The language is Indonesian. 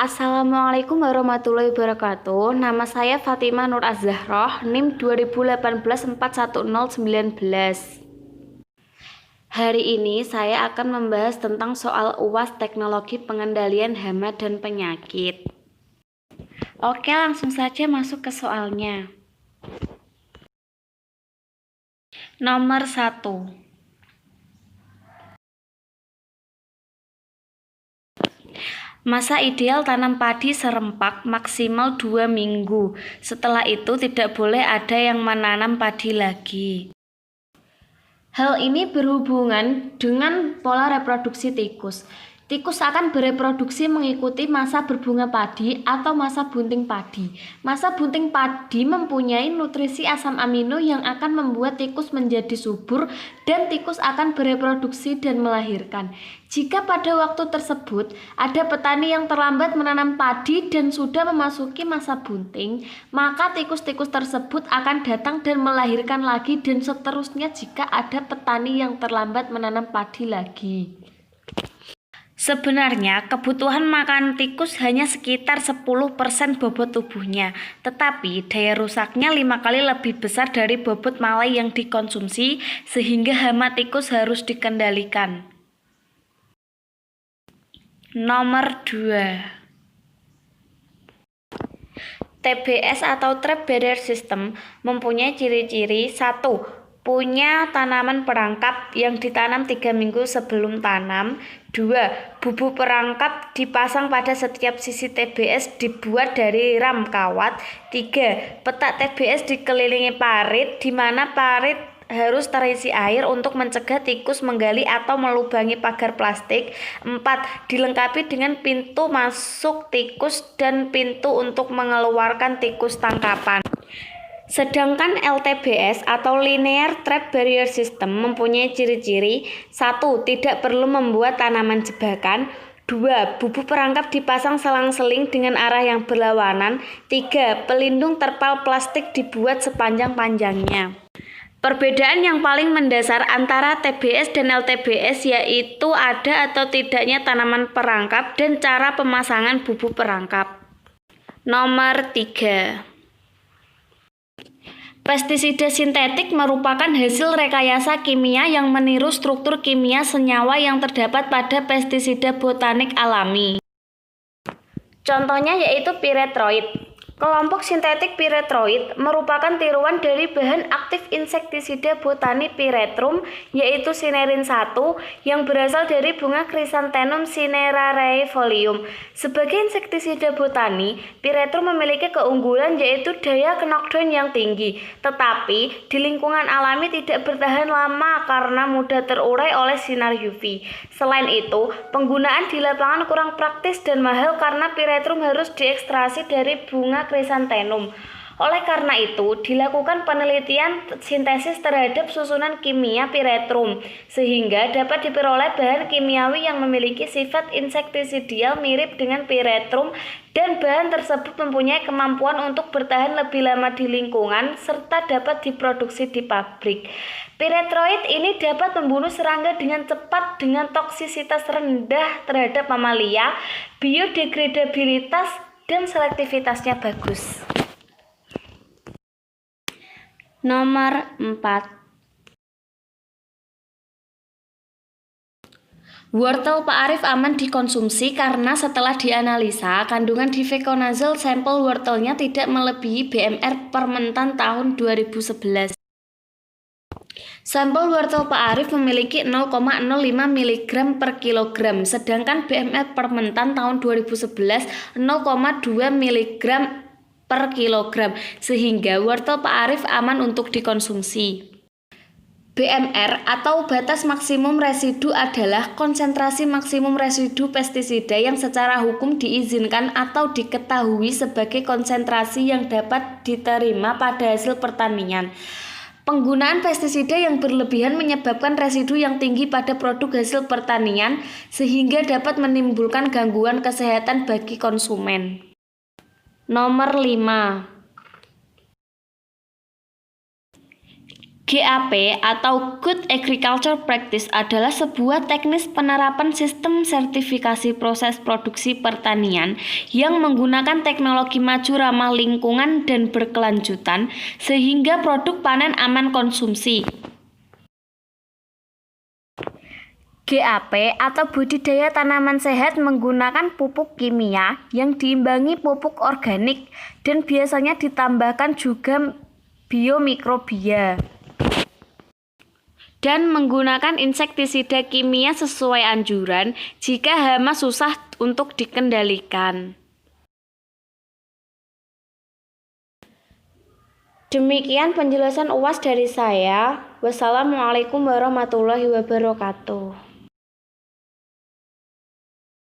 Assalamualaikum warahmatullahi wabarakatuh. Nama saya Fatimah Nur Az-Zahroh, NIM 2018410919. Hari ini saya akan membahas tentang soal UAS Teknologi Pengendalian Hama dan Penyakit. Oke, langsung saja masuk ke soalnya. Nomor 1. Masa ideal tanam padi serempak maksimal 2 minggu. Setelah itu tidak boleh ada yang menanam padi lagi. Hal ini berhubungan dengan pola reproduksi tikus. Tikus akan bereproduksi mengikuti masa berbunga padi atau masa bunting padi. Masa bunting padi mempunyai nutrisi asam amino yang akan membuat tikus menjadi subur dan tikus akan bereproduksi dan melahirkan. Jika pada waktu tersebut ada petani yang terlambat menanam padi dan sudah memasuki masa bunting, maka tikus-tikus tersebut akan datang dan melahirkan lagi dan seterusnya jika ada petani yang terlambat menanam padi lagi. Sebenarnya kebutuhan makan tikus hanya sekitar 10% bobot tubuhnya, tetapi daya rusaknya 5 kali lebih besar dari bobot malai yang dikonsumsi sehingga hama tikus harus dikendalikan. Nomor 2. TBS atau Trap Barrier System mempunyai ciri-ciri 1. Punya tanaman perangkap yang ditanam 3 minggu sebelum tanam. 2. Bubuk perangkap dipasang pada setiap sisi TBS dibuat dari ram kawat. 3. Petak TBS dikelilingi parit di mana parit harus terisi air untuk mencegah tikus menggali atau melubangi pagar plastik. 4. Dilengkapi dengan pintu masuk tikus dan pintu untuk mengeluarkan tikus tangkapan. Sedangkan LTBS atau Linear Trap Barrier System mempunyai ciri-ciri 1. Tidak perlu membuat tanaman jebakan. 2. Bubuk perangkap dipasang selang-seling dengan arah yang berlawanan. 3. Pelindung terpal plastik dibuat sepanjang-panjangnya. Perbedaan yang paling mendasar antara TBS dan LTBS yaitu ada atau tidaknya tanaman perangkap dan cara pemasangan bubuk perangkap. Nomor 3. Pestisida sintetik merupakan hasil rekayasa kimia yang meniru struktur kimia senyawa yang terdapat pada pestisida botanik alami. Contohnya yaitu piretroid. Kelompok sintetik piretroid merupakan tiruan dari bahan aktif insektisida botani Piretrum yaitu sinerin 1 yang berasal dari bunga Chrysanthemum cinerarae folium. Sebagai insektisida botani, Piretrum memiliki keunggulan yaitu daya knockdown yang tinggi, tetapi di lingkungan alami tidak bertahan lama karena mudah terurai oleh sinar UV. Selain itu, penggunaan di lapangan kurang praktis dan mahal karena Piretrum harus diekstraksi dari bunga Chrysanthemum. Oleh karena itu, dilakukan penelitian sintesis terhadap susunan kimia Piretrum sehingga dapat diperoleh bahan kimiawi yang memiliki sifat insektisidial mirip dengan Piretrum dan bahan tersebut mempunyai kemampuan untuk bertahan lebih lama di lingkungan serta dapat diproduksi di pabrik. Piretroid ini dapat membunuh serangga dengan cepat dengan toksisitas rendah terhadap mamalia, biodegradabilitas dan selektivitasnya bagus. Nomor 4. Wortel Pak Arif aman dikonsumsi karena setelah dianalisa, kandungan difeconazole sampel wortelnya tidak melebihi BMR permentan tahun 2011. Sampel wortel Pak Arif memiliki 0,05 mg per kilogram, sedangkan BMR permentan tahun 2011 0,2 mg per kilogram, sehingga wortel Pak Arif aman untuk dikonsumsi. BMR atau batas maksimum residu adalah konsentrasi maksimum residu pestisida yang secara hukum diizinkan atau diketahui sebagai konsentrasi yang dapat diterima pada hasil pertanian. Penggunaan pestisida yang berlebihan menyebabkan residu yang tinggi pada produk hasil pertanian sehingga dapat menimbulkan gangguan kesehatan bagi konsumen. Nomor 5. GAP atau Good Agriculture Practice adalah sebuah teknis penerapan sistem sertifikasi proses produksi pertanian yang menggunakan teknologi maju ramah lingkungan dan berkelanjutan sehingga produk panen aman konsumsi. GAP atau budidaya tanaman sehat menggunakan pupuk kimia yang diimbangi pupuk organik dan biasanya ditambahkan juga biomikrobia. Dan menggunakan insektisida kimia sesuai anjuran jika hama susah untuk dikendalikan. Demikian penjelasan UAS dari saya. Wassalamualaikum warahmatullahi wabarakatuh.